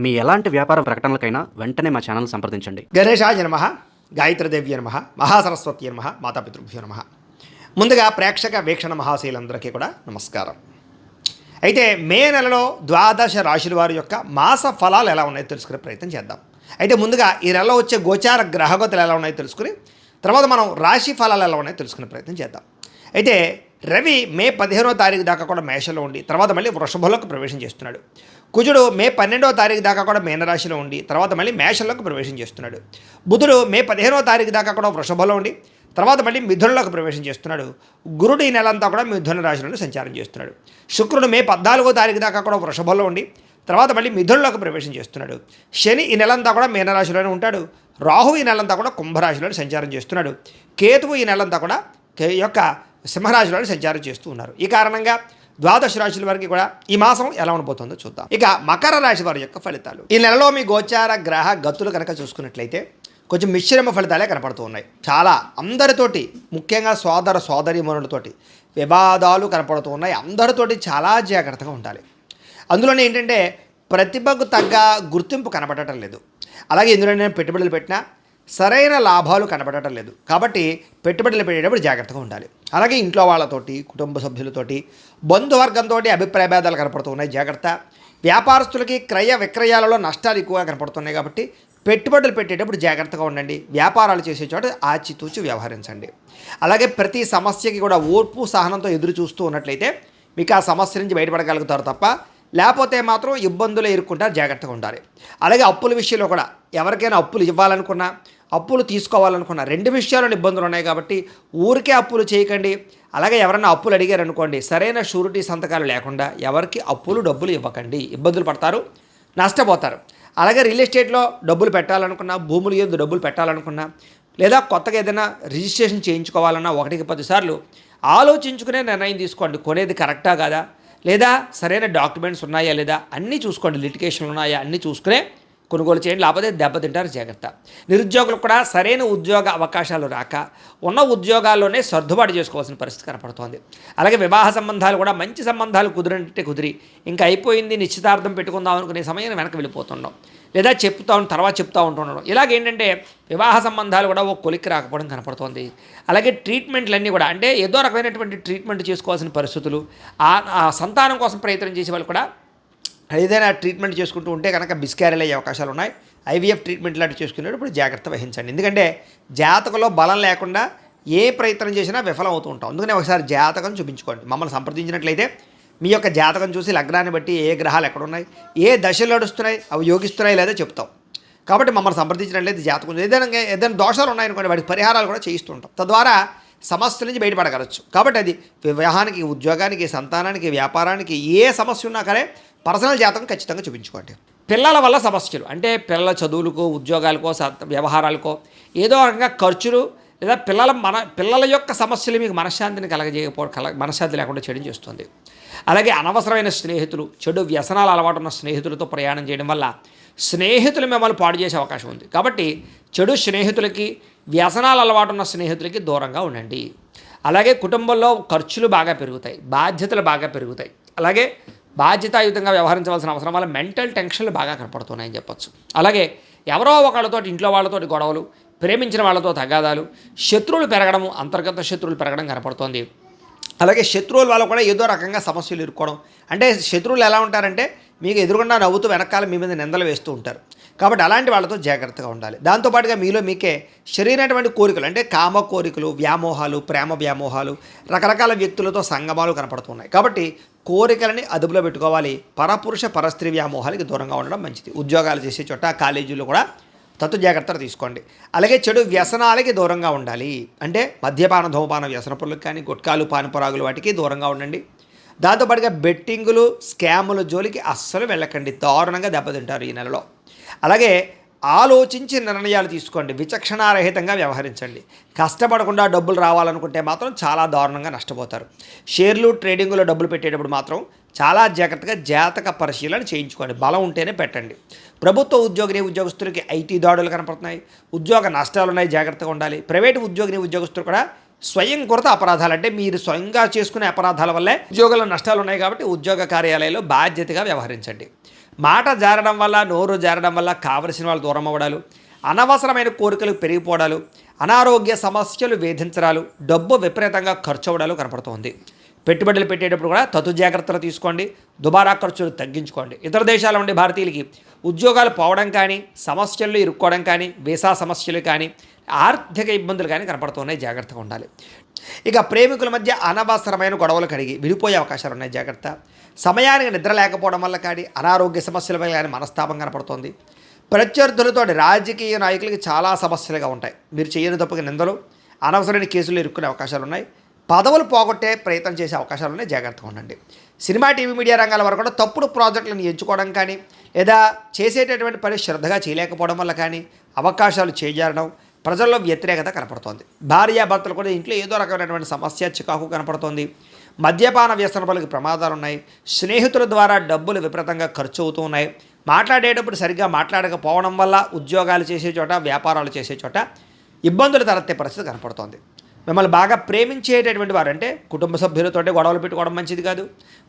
మీ ఎలాంటి వ్యాపార ప్రకటనలకైనా వెంటనే మా ఛానల్ సంప్రదించండి. గణేశాయ నమః, గాయత్రీదేవ్య నమః, మహాసరస్వతి నమః, మాతాపితృభ్యో నమః. ముందుగా ప్రేక్షక వీక్షణ మహాశీలందరికీ కూడా నమస్కారం. అయితే మే నెలలో ద్వాదశ రాశుల వారి యొక్క మాస ఫలాలు ఎలా ఉన్నాయో తెలుసుకునే ప్రయత్నం చేద్దాం. అయితే ముందుగా ఈ నెలలో వచ్చే గోచార గ్రహగతులు ఎలా ఉన్నాయో తెలుసుకుని తర్వాత మనం రాశి ఫలాలు ఎలా ఉన్నాయో తెలుసుకునే ప్రయత్నం చేద్దాం. అయితే రవి మే 15వ తారీఖు దాకా కూడా మేషంలో ఉండి తర్వాత మళ్ళీ వృషభంలోకి ప్రవేశం చేస్తున్నాడు. కుజుడు మే 12వ తారీఖు దాకా కూడా మీనరాశిలో ఉండి తర్వాత మళ్ళీ మేషంలోకి ప్రవేశం చేస్తున్నాడు. బుధుడు మే 15వ తారీఖు దాకా కూడా వృషభంలో ఉండి తర్వాత మళ్ళీ మిథునంలోకి ప్రవేశం చేస్తున్నాడు. గురుడు ఈ నెలంతా కూడా మిథున రాశిలోనే సంచారం చేస్తున్నాడు. శుక్రుడు మే 14వ తారీఖు దాకా కూడా వృషభంలో ఉండి తర్వాత మళ్ళీ మిథునంలోకి ప్రవేశం చేస్తున్నాడు. శని ఈ నెలంతా కూడా మీనరాశిలోనే ఉంటాడు. రాహు ఈ నెలంతా కూడా కుంభరాశిలోనే సంచారం చేస్తున్నాడు. కేతువు ఈ నెలంతా కూడా యొక్క సింహరాశిలోనే సంచారం చేస్తూ ఉన్నారు. ఈ కారణంగా ద్వాదశ రాశుల వారికి కూడా ఈ మాసం ఎలా ఉండబోతుందో చూద్దాం. ఇక మకర రాశి వారి యొక్క ఫలితాలు. ఈ నెలలో మీ గోచార గ్రహ గతులు కనుక చూసుకున్నట్లయితే కొంచెం మిశ్రమ ఫలితాలే కనపడుతూ ఉన్నాయి. చాలా అందరితోటి, ముఖ్యంగా సోదర సోదరీమణులతోటి వివాదాలు కనపడుతూ ఉన్నాయి. అందరితోటి చాలా జాగ్రత్తగా ఉండాలి. అందులోనే ఏంటంటే ప్రతిభకు తగ్గ గుర్తింపు కనపడటం లేదు. అలాగే ఇందులో నేను పెట్టుబడులు పెట్టినా సరైన లాభాలు కనబడటం లేదు. కాబట్టి పెట్టుబడులు పెట్టేటప్పుడు జాగ్రత్తగా ఉండాలి. అలాగే ఇంట్లో వాళ్ళతోటి, కుటుంబ సభ్యులతోటి, బంధువర్గంతో అభిప్రాయ భేదాలు కనపడుతూ ఉన్నాయి. జాగ్రత్త. వ్యాపారస్తులకి క్రయ విక్రయాలలో నష్టాలు ఎక్కువగా కనపడుతున్నాయి. కాబట్టి పెట్టుబడులు పెట్టేటప్పుడు జాగ్రత్తగా ఉండండి. వ్యాపారాలు చేసే చోట ఆచితూచి వ్యవహరించండి. అలాగే ప్రతి సమస్యకి కూడా ఓర్పు సహనంతో ఎదురు చూస్తూ ఉన్నట్లయితే మీకు ఆ సమస్య నుంచి బయటపడగలుగుతారు తప్ప లేకపోతే మాత్రం ఇబ్బందులు ఎదుర్కొంటారు. జాగ్రత్తగా ఉండాలి. అలాగే అప్పుల విషయంలో కూడా ఎవరికైనా అప్పులు ఇవ్వాలనుకున్నా, అప్పులు తీసుకోవాలనుకున్నా రెండు విషయాల్లో ఇబ్బందులు ఉన్నాయి. కాబట్టి ఊరికే అప్పులు చేయకండి. అలాగే ఎవరైనా అప్పులు అడిగారు అనుకోండి, సరైన షూరిటీ సంతకాలు లేకుండా ఎవరికి అప్పులు డబ్బులు ఇవ్వకండి. ఇబ్బందులు పడతారు, నష్టపోతారు. అలాగే రియల్ ఎస్టేట్లో డబ్బులు పెట్టాలనుకున్నా, భూములు ఎందు డబ్బులు పెట్టాలనుకున్నా, లేదా కొత్తగా ఏదైనా రిజిస్ట్రేషన్ చేయించుకోవాలన్నా 1కి 10 సార్లు ఆలోచించుకునే నిర్ణయం తీసుకోండి. కొనేది కరెక్టా కాదా, లేదా సరైన డాక్యుమెంట్స్ ఉన్నాయా లేదా అన్నీ చూసుకోండి. లిటిగేషన్లు ఉన్నాయా అన్నీ చూసుకునే కొనుగోలు చేయండి. లేకపోతే దెబ్బతింటారు. జాగ్రత్త. నిరుద్యోగులకు కూడా సరైన ఉద్యోగ అవకాశాలు రాక ఉన్న ఉద్యోగాల్లోనే సర్దుబాటు చేసుకోవాల్సిన పరిస్థితి కనపడుతోంది. అలాగే వివాహ సంబంధాలు కూడా మంచి సంబంధాలు కుదిరినట్టే కుదిరి ఇంకా అయిపోయింది నిశ్చితార్థం పెట్టుకుందాం అనుకునే సమయం వెనక్కి వెళ్ళిపోతున్నాం, లేదా తర్వాత చెప్తూ ఉంటున్నాం. ఇలాగేంటంటే వివాహ సంబంధాలు కూడా ఒక కొలిక్కి రాకపోవడం కనపడుతోంది. అలాగే ట్రీట్మెంట్లన్నీ కూడా అంటే ఏదో రకమైనటువంటి ట్రీట్మెంట్ చేసుకోవాల్సిన పరిస్థితులు, ఆ సంతానం కోసం ప్రయత్నం చేసే వాళ్ళు కూడా ఏదైనా ట్రీట్మెంట్ చేసుకుంటూ ఉంటే కనుక మిస్క్యారేజ్ అయ్యే అవకాశాలు ఉన్నాయి. ఐవీఎఫ్ ట్రీట్మెంట్ లాంటి చేసుకునేటప్పుడు జాగ్రత్త వహించండి. ఎందుకంటే జాతకంలో బలం లేకుండా ఏ ప్రయత్నం చేసినా విఫలం అవుతూ ఉంటాం. అందుకనే ఒకసారి జాతకం చూపించుకోండి. మమ్మల్ని సంప్రదించినట్లయితే మీ యొక్క జాతకం చూసి లగ్నాన్ని బట్టి ఏ గ్రహాలు ఎక్కడున్నాయి, ఏ దశలు నడుస్తున్నాయి, అవి యోగిస్తున్నాయి లేదా చెప్తాం. కాబట్టి మమ్మల్ని సంప్రదించినట్లయితే జాతకం ఏదైనా దోషాలు ఉన్నాయనుకోండి, వాటికి పరిహారాలు కూడా చేయిస్తుంటాం. తద్వారా సమస్యల నుంచి బయటపడగలచ్చు. కాబట్టి అది వివాహానికి, ఉద్యోగానికి, సంతానానికి, వ్యాపారానికి ఏ సమస్య ఉన్నా కానీ పర్సనల్ జాతకం ఖచ్చితంగా చూపించుకోండి. పిల్లల వల్ల సమస్యలు అంటే పిల్లల చదువులకో, ఉద్యోగాలకో, వ్యవహారాలకో ఏదో రకంగా ఖర్చులు, లేదా పిల్లల యొక్క సమస్యలు మీకు మనశ్శాంతిని మనశ్శాంతి లేకుండా చేయడం చేస్తుంది. అలాగే అనవసరమైన స్నేహితులు, చెడు వ్యసనాలు అలవాటు ఉన్న స్నేహితులతో ప్రయాణం చేయడం వల్ల స్నేహితులు మిమ్మల్ని పాడు చేసే అవకాశం ఉంది. కాబట్టి చెడు స్నేహితులకి, వ్యసనాలు అలవాటు ఉన్న స్నేహితులకి దూరంగా ఉండండి. అలాగే కుటుంబంలో ఖర్చులు బాగా పెరుగుతాయి, బాధ్యతలు బాగా పెరుగుతాయి. అలాగే బాధ్యతాయుతంగా వ్యవహరించవలసిన అవసరం వల్ల మెంటల్ టెన్షన్లు బాగా కనపడుతున్నాయని చెప్పచ్చు. అలాగే ఎవరో ఒకళ్ళతో, ఇంట్లో వాళ్ళతోటి గొడవలు, ప్రేమించిన వాళ్ళతో తగాదాలు, శత్రువులు పెరగడము, అంతర్గత శత్రువులు పెరగడం కనపడుతోంది. అలాగే శత్రువుల వల్ల కూడా ఏదో రకంగా సమస్యలు ఇరుక్కోవడం. అంటే శత్రువులు ఎలా ఉంటారంటే మీకు ఎదురుగుండా నవ్వుతూ వెనకాల మీ మీద నిందలు వేస్తూ ఉంటారు. కాబట్టి అలాంటి వాళ్ళతో జాగ్రత్తగా ఉండాలి. దాంతోపాటుగా మీకే శరీరమైనటువంటి కోరికలు అంటే కామ కోరికలు, వ్యామోహాలు, ప్రేమ వ్యామోహాలు, రకరకాల వ్యక్తులతో సంగమాలు కనపడుతున్నాయి. కాబట్టి కోరికలని అదుపులో పెట్టుకోవాలి. పరపురుష పరస్త్రీ వ్యామోహాలకి దూరంగా ఉండడం మంచిది. ఉద్యోగాలు చేసే చోట, కాలేజీలు కూడా తత్తు జాగ్రత్తలు తీసుకోండి. అలాగే చెడు వ్యసనాలకి దూరంగా ఉండాలి. అంటే మద్యపాన, ధూమపాన వ్యసనపులకు కానీ, గుట్కాలు, పానపరాగులు వాటికి దూరంగా ఉండండి. దాంతోపాటుగా బెట్టింగులు, స్కాముల జోలికి అస్సలు వెళ్ళకండి. దారుణంగా దెబ్బతింటారు ఈ నెలలో. అలాగే ఆలోచించి నిర్ణయాలు తీసుకోండి. విచక్షణారహితంగా వ్యవహరించండి. కష్టపడకుండా డబ్బులు రావాలనుకుంటే మాత్రం చాలా దారుణంగా నష్టపోతారు. షేర్లు, ట్రేడింగ్లో డబ్బులు పెట్టేటప్పుడు మాత్రం చాలా జాగ్రత్తగా జాతక పరిశీలన చేయించుకోండి. బలం ఉంటేనే పెట్టండి. ప్రభుత్వ ఉద్యోగస్తులకి ఐటీ దాడులు కనపడుతున్నాయి, ఉద్యోగ నష్టాలు ఉన్నాయి, జాగ్రత్తగా ఉండాలి. ప్రైవేటు ఉద్యోగస్తులు కూడా స్వయంకృత అపరాధాలు అంటే మీరు స్వయంగా చేసుకునే అపరాధాల వల్లే ఉద్యోగాల్లో నష్టాలు ఉన్నాయి. కాబట్టి ఉద్యోగ కార్యాలయాల్లో బాధ్యతగా వ్యవహరించండి. మాట జారడం వల్ల, నోరు జారడం వల్ల కావలసిన వాళ్ళు దూరం అవ్వడాలు, అనవసరమైన కోరికలు పెరిగిపోవడాలు, అనారోగ్య సమస్యలు వేధించడాలు, డబ్బు విపరీతంగా ఖర్చు అవ్వడాలు కనపడుతోంది. పెట్టుబడులు పెట్టేటప్పుడు కూడా తగు జాగ్రత్తలు తీసుకోండి. దుబారా ఖర్చులు తగ్గించుకోండి. ఇతర దేశాల ఉండే భారతీయులకి ఉద్యోగాలు పోవడం కానీ, సమస్యల్లో ఇరుక్కోవడం కానీ, వీసా సమస్యలు కానీ, ఆర్థిక ఇబ్బందులు కానీ కనపడుతున్నాయి. జాగ్రత్తగా ఉండాలి. ఇక ప్రేమికుల మధ్య అనవసరమైన గొడవలు కడిగి విడిపోయే అవకాశాలు ఉన్నాయి. జాగ్రత్త. సమయానికి నిద్ర లేకపోవడం వల్ల కానీ, అనారోగ్య సమస్యల వల్ల కానీ మనస్తాపం కనపడుతోంది. ప్రత్యర్థులతో రాజకీయ నాయకులకి చాలా సమస్యలుగా ఉంటాయి. మీరు చేయని తప్పుకి నిందలు, అనవసరమైన కేసులు ఇరుక్కునే అవకాశాలు ఉన్నాయి. పదవులు పోగొట్టే ప్రయత్నం చేసే అవకాశాలు ఉన్నాయి. జాగ్రత్తగా ఉండండి. సినిమా, టీవీ, మీడియా రంగాల వరకు కూడా తప్పుడు ప్రాజెక్టులను ఎంచుకోవడం కానీ, లేదా చేసేటటువంటి పని శ్రద్ధగా చేయలేకపోవడం వల్ల కానీ అవకాశాలు చేజారడం, ప్రజల్లో వ్యతిరేకత కనపడుతోంది. భార్యాభర్తలు కూడా ఇంట్లో ఏదో రకమైనటువంటి సమస్య, చికాకు కనపడుతోంది. మద్యపాన వ్యసనపరులకు ప్రమాదాలు ఉన్నాయి. స్నేహితుల ద్వారా డబ్బులు విపరీతంగా ఖర్చు అవుతూ ఉన్నాయి. మాట్లాడేటప్పుడు సరిగ్గా మాట్లాడకపోవడం వల్ల ఉద్యోగాలు చేసే చోట, వ్యాపారాలు చేసే చోట ఇబ్బందులు తలెత్తే పరిస్థితి కనపడుతోంది. మిమ్మల్ని బాగా ప్రేమించేటటువంటి వారు, అంటే కుటుంబ సభ్యులతోటి గొడవలు పెట్టుకోవడం మంచిది కాదు.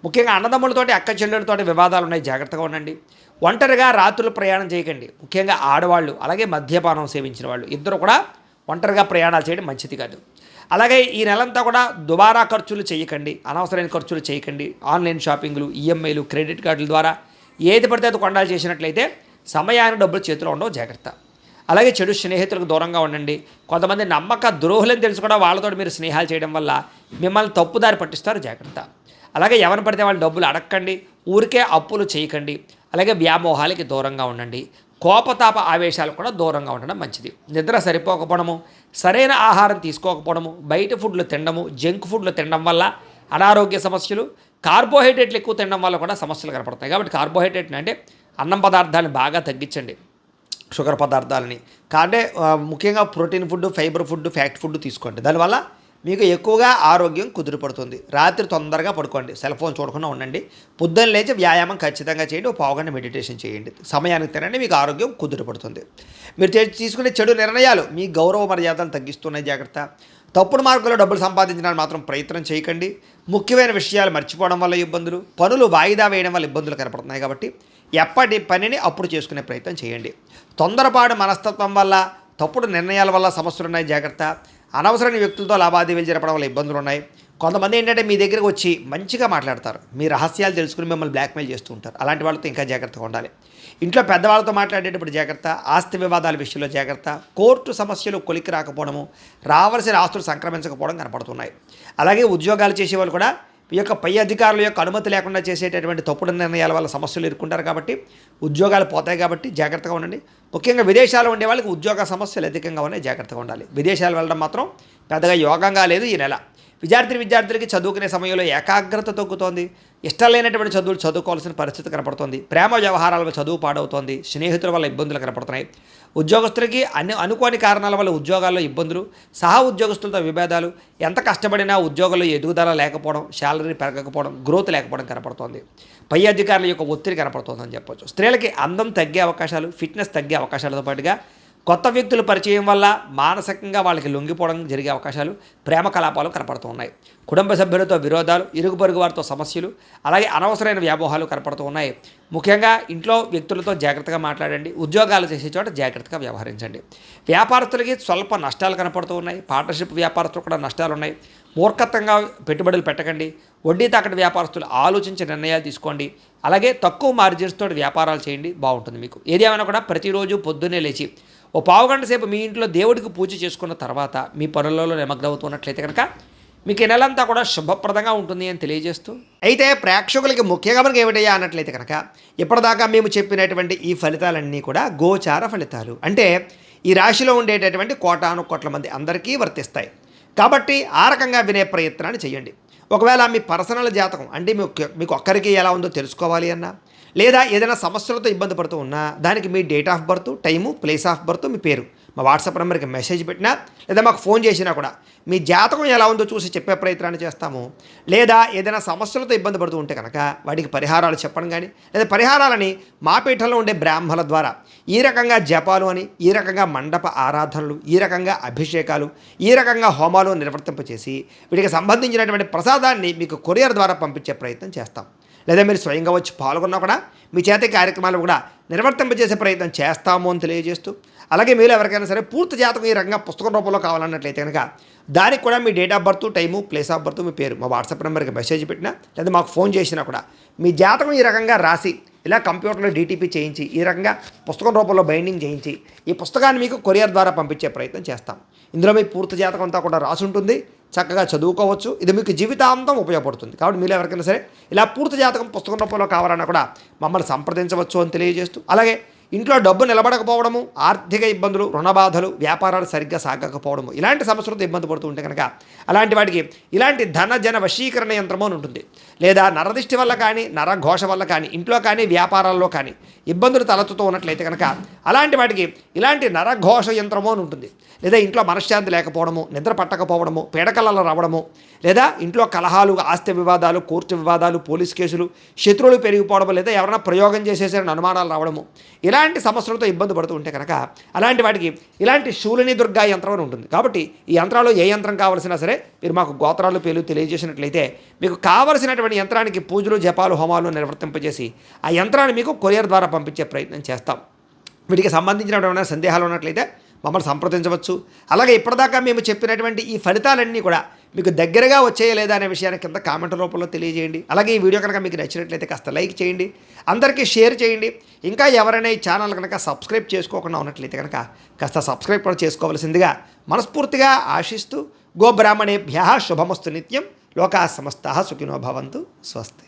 ముఖ్యంగా అన్నదమ్ములతోటి, అక్క చెల్లెలతోటి వివాదాలు ఉన్నాయి. జాగ్రత్తగా ఉండండి. ఒంటరిగా రాత్రులు ప్రయాణం చేయకండి. ముఖ్యంగా ఆడవాళ్ళు, అలాగే మద్యపానం సేవించిన వాళ్ళు ఇద్దరు కూడా ఒంటరిగా ప్రయాణాలు చేయడం మంచిది కాదు. అలాగే ఈ నెలంతా కూడా దుబారా ఖర్చులు చేయకండి. అనవసరమైన ఖర్చులు చేయకండి. ఆన్లైన్ షాపింగ్లు, ఈఎంఐలు, క్రెడిట్ కార్డుల ద్వారా ఏది పడితే అది కొండాలు చేసినట్లయితే సమయానికి డబ్బులు చేతిలో ఉండవు. జాగ్రత్త. అలాగే చెడు స్నేహితులకు దూరంగా ఉండండి. కొంతమంది నమ్మక ద్రోహులని తెలుసు కూడా వాళ్ళతో మీరు స్నేహాలు చేయడం వల్ల మిమ్మల్ని తప్పుదారి పట్టిస్తారు. జాగ్రత్త. అలాగే ఎవరిని పడితే వాళ్ళు డబ్బులు అడగండి. ఊరికే అప్పులు చేయకండి. అలాగే వ్యామోహాలకి దూరంగా ఉండండి. కోపతాప ఆవేశాలు కూడా దూరంగా ఉండడం మంచిది. నిద్ర సరిపోకపోవడము, సరైన ఆహారం తీసుకోకపోవడము, బయట ఫుడ్లు తినడము, జంక్ ఫుడ్లు తినడం వల్ల అనారోగ్య సమస్యలు, కార్బోహైడ్రేట్లు ఎక్కువ తినడం వల్ల కూడా సమస్యలు కనపడతాయి. కాబట్టి కార్బోహైడ్రేట్ అంటే అన్నం పదార్థాలను బాగా తగ్గించండి. షుగర్ పదార్థాలని కానీ ముఖ్యంగా protein food, fibre food, fat food తీసుకోండి. దానివల్ల మీకు ఎక్కువగా ఆరోగ్యం కుదిరిపడుతుంది. రాత్రి తొందరగా పడుకోండి. సెల్ ఫోన్ చూడకుండా ఉండండి. పొద్దున్న లేచి వ్యాయామం ఖచ్చితంగా చేయండి. ఒక పావుగంట మెడిటేషన్ చేయండి. సమయానికి తినండి. మీకు ఆరోగ్యం కుదిరిపడుతుంది. మీరు తీసుకునే చెడు నిర్ణయాలు మీ గౌరవ మర్యాదలు తగ్గిస్తున్నాయి. జాగ్రత్త. తప్పుడు మార్గంలో డబ్బులు సంపాదించడానికి మాత్రం ప్రయత్నం చేయకండి. ముఖ్యమైన విషయాలు మర్చిపోవడం వల్ల ఇబ్బందులు, పనులు వాయిదా వేయడం వల్ల ఇబ్బందులు కనపడుతున్నాయి. కాబట్టి ఎప్పటి పనిని అప్పుడు చేసుకునే ప్రయత్నం చేయండి. తొందరపాటు మనస్తత్వం వల్ల, తప్పుడు నిర్ణయాల వల్ల సమస్యలు ఉన్నాయి. జాగ్రత్త. అనవసరమైన వ్యక్తులతో లావాదేవీలు జరపడం వల్ల ఇబ్బందులు ఉన్నాయి. కొంతమంది ఏంటంటే మీ దగ్గరకు వచ్చి మంచిగా మాట్లాడతారు. మీ రహస్యాలు తెలుసుకుని మిమ్మల్ని బ్లాక్మెయిల్ చేస్తూ ఉంటారు. అలాంటి వాళ్ళతో ఇంకా జాగ్రత్తగా ఉండాలి. ఇంట్లో పెద్దవాళ్ళతో మాట్లాడేటప్పుడు జాగ్రత్త. ఆస్తి వివాదాల విషయంలో జాగ్రత్త. కోర్టు సమస్యలు కొలికి రాకపోవడము, రావాల్సిన ఆస్తులు సంక్రమించకపోవడం కనపడుతున్నాయి. అలాగే ఉద్యోగాలు చేసేవాళ్ళు కూడా ఈ యొక్క పై అధికారుల యొక్క అనుమతి లేకుండా చేసేటటువంటి తప్పుడు నిర్ణయాల వల్ల సమస్యలు ఎదుర్కొంటారు. కాబట్టి ఉద్యోగాలు పోతాయి. కాబట్టి జాగ్రత్తగా ఉండండి. ముఖ్యంగా విదేశాల్లో ఉండే వాళ్ళకి ఉద్యోగ సమస్యలు అధికంగా ఉన్నాయి. జాగ్రత్తగా ఉండాలి. విదేశాలు వెళ్ళడం మాత్రం పెద్దగా యోగంగా లేదు ఈ నెల. విద్యార్థులకి చదువుకునే సమయంలో ఏకాగ్రత తగ్గుతోంది. ఇష్టం లేనటువంటి చదువులు చదువుకోవాల్సిన పరిస్థితి కనపడుతోంది. ప్రేమ వ్యవహారాల చదువు పాడవుతోంది. స్నేహితుల వల్ల ఇబ్బందులు కనపడుతున్నాయి. ఉద్యోగస్తులకి అనుకోని కారణాల వల్ల ఉద్యోగాల్లో ఇబ్బందులు, సహా ఉద్యోగస్తులతో విభేదాలు, ఎంత కష్టపడినా ఉద్యోగంలో ఎదుగుదల లేకపోవడం, శాలరీ పెరగకపోవడం, గ్రోత్ లేకపోవడం కనపడుతోంది. పై అధికారుల యొక్క ఒత్తిడి కనపడుతోందని చెప్పొచ్చు. స్త్రీలకి అందం తగ్గే అవకాశాలు, ఫిట్నెస్ తగ్గే అవకాశాలతో పాటుగా కొత్త వ్యక్తుల పరిచయం వల్ల మానసికంగా వాళ్ళకి లొంగిపోవడం జరిగే అవకాశాలు, ప్రేమ కలాపాలు కనపడుతూ ఉన్నాయి. కుటుంబ సభ్యులతో విరోధాలు, ఇరుగు పొరుగు వారితో సమస్యలు, అలాగే అనవసరమైన వ్యామోహాలు కనపడుతూ ఉన్నాయి. ముఖ్యంగా ఇంట్లో వ్యక్తులతో జాగ్రత్తగా మాట్లాడండి. ఉద్యోగాలు చేసే చోట జాగ్రత్తగా వ్యవహరించండి. వ్యాపారస్తులకి స్వల్ప నష్టాలు కనపడుతూ ఉన్నాయి. పార్ట్నర్షిప్ వ్యాపారస్తులు కూడా నష్టాలు ఉన్నాయి. మూర్ఖత్వంగా పెట్టుబడులు పెట్టకండి. వడ్డీ తాకటి వ్యాపారస్తులు ఆలోచించి నిర్ణయాలు తీసుకోండి. అలాగే తక్కువ మార్జిన్స్ తోటి వ్యాపారాలు చేయండి. బాగుంటుంది మీకు. ఏదేమైనా కూడా ప్రతిరోజు పొద్దున్నే లేచి ఓ పావుగంట సేపు మీ ఇంట్లో దేవుడికి పూజ చేసుకున్న తర్వాత మీ పనులలో నిమగ్నమవుతున్నట్లయితే కనుక మీకు ఈ నెలంతా కూడా శుభప్రదంగా ఉంటుంది అని తెలియజేస్తూ, అయితే ప్రేక్షకులకి ముఖ్యంగా మనకి ఏమిటయ్యా అన్నట్లయితే కనుక ఇప్పటిదాకా మేము చెప్పినటువంటి ఈ ఫలితాలన్నీ కూడా గోచార ఫలితాలు. అంటే ఈ రాశిలో ఉండేటటువంటి కోటాను కోట్ల మంది అందరికీ వర్తిస్తాయి. కాబట్టి ఆ రకంగా వినే ప్రయత్నాన్ని చేయండి. ఒకవేళ మీ పర్సనల్ జాతకం అంటే మీకు ఒక్కరికి ఎలా ఉందో తెలుసుకోవాలి అన్నా, లేదా ఏదైనా సమస్యలతో ఇబ్బంది పడుతూ ఉన్నా దానికి మీ date of birth, time, place of birth, మీ పేరు మా వాట్సాప్ నెంబర్కి మెసేజ్ పెట్టినా లేదా మాకు ఫోన్ చేసినా కూడా మీ జాతకం ఎలా ఉందో చూసి చెప్పే ప్రయత్నాన్ని చేస్తాము. లేదా ఏదైనా సమస్యలతో ఇబ్బంది పడుతూ ఉంటే కనుక వాటికి పరిహారాలు చెప్పడం కానీ, లేదా పరిహారాలని మా పీఠంలో ఉండే బ్రాహ్మణుల ద్వారా ఈ రకంగా జపాలు అని, ఈ రకంగా మండప ఆరాధనలు, ఈ రకంగా అభిషేకాలు, ఈ రకంగా హోమాలు నిర్వర్తింపచేసి వీటికి సంబంధించినటువంటి ప్రసాదాన్ని మీకు కొరియర్ ద్వారా పంపించే ప్రయత్నం చేస్తాం. లేదా మీరు స్వయంగా వచ్చి పాల్గొన్నా కూడా మీ చేతి కార్యక్రమాలు కూడా నిర్వర్తింపజేసే ప్రయత్నం చేస్తాము అని తెలియజేస్తూ, అలాగే మీరు ఎవరికైనా సరే పూర్తి జాతకం ఈ రకంగా పుస్తకం రూపంలో కావాలన్నట్లయితే కనుక దానికి కూడా మీ date of birth, time, place of birth, మీ పేరు మా వాట్సాప్ నెంబర్కి మెసేజ్ పెట్టినా లేదా మాకు ఫోన్ చేసినా కూడా మీ జాతకం ఈ రకంగా రాసి ఇలా కంప్యూటర్లో డీటీపీ చేయించి ఈ రకంగా పుస్తకం రూపంలో బైండింగ్ చేయించి ఈ పుస్తకాన్ని మీకు కొరియర్ ద్వారా పంపించే ప్రయత్నం చేస్తాం. ఇందులో మీ పూర్తి జాతకం అంతా కూడా రాసి ఉంటుంది, చక్కగా చదువుకోవచ్చు. ఇది మీకు జీవితాంతం ఉపయోగపడుతుంది. కాబట్టి మీరు ఎవరికైనా సరే ఇలా పూర్తి జాతకం పుస్తకం రూపంలో కావాలన్నా కూడా మమ్మల్ని సంప్రదించవచ్చు అని తెలియజేస్తూ, అలాగే ఇంట్లో డబ్బు నిలబడకపోవడము, ఆర్థిక ఇబ్బందులు, రుణ బాధలు, వ్యాపారాలు సరిగ్గా సాగకపోవడము, ఇలాంటి సమస్యలతో ఇబ్బంది పడుతూ ఉంటే కనుక అలాంటి వాటికి ఇలాంటి ధన జన వశీకరణ యంత్రము అని ఉంటుంది. లేదా నరదిష్టి వల్ల కానీ, నరఘోష వల్ల కానీ, ఇంట్లో కానీ వ్యాపారాల్లో కానీ ఇబ్బందులు తలెత్తుతూ ఉన్నట్లయితే కనుక అలాంటి వాటికి ఇలాంటి నరఘోష యంత్రము అని ఉంటుంది. లేదా ఇంట్లో మనశ్శాంతి లేకపోవడము, నిద్ర పట్టకపోవడము, పీడకలలు రావడము, లేదా ఇంట్లో కలహాలు, ఆస్తి వివాదాలు, కోర్టు వివాదాలు, పోలీస్ కేసులు, శత్రువులు పెరిగిపోవడము, లేదా ఎవరైనా ప్రయోగం చేసేసారని అనుమానాలు రావడము, ఇలాంటి సమస్యలతో ఇబ్బంది పడుతూ ఉంటే కనుక అలాంటి వాటికి ఇలాంటి శూలిని దుర్గా యంత్రం అని ఉంటుంది. కాబట్టి ఈ యంత్రాలు ఏ యంత్రం కావాల్సినా సరే మీరు మాకు గోత్రాలు పేర్లు తెలియజేసినట్లయితే మీకు కావలసినటువంటి యంత్రానికి పూజలు, జపాలు, హోమాలు నిర్వర్తింపజేసి ఆ యంత్రాన్ని మీకు కొరియర్ ద్వారా పంపించే ప్రయత్నం చేస్తాం. వీటికి సంబంధించినటువంటి సందేహాలు ఉన్నట్లయితే మమ్మల్ని సంప్రదించవచ్చు. అలాగే ఇప్పటిదాకా మేము చెప్పినటువంటి ఈ ఫలితాలన్నీ కూడా మీకు దగ్గరగా వచ్చాయా లేదా అనే విషయాన్ని కింద కామెంట్ రూపంలో తెలియజేయండి. అలాగే ఈ వీడియో కనుక మీకు నచ్చినట్లయితే కాస్త లైక్ చేయండి, అందరికీ షేర్ చేయండి. ఇంకా ఎవరైనా ఈ ఛానల్ కనుక సబ్స్క్రైబ్ చేసుకోకుండా ఉన్నట్లయితే కనుక కాస్త సబ్స్క్రైబ్ కూడా చేసుకోవాల్సిందిగా మనస్ఫూర్తిగా ఆశిస్తూ, గోబ్రాహ్మణేభ్యః శుభమస్తు నిత్యం, లోకాః సమస్తాః సుఖినో భవంతు. స్వస్తి.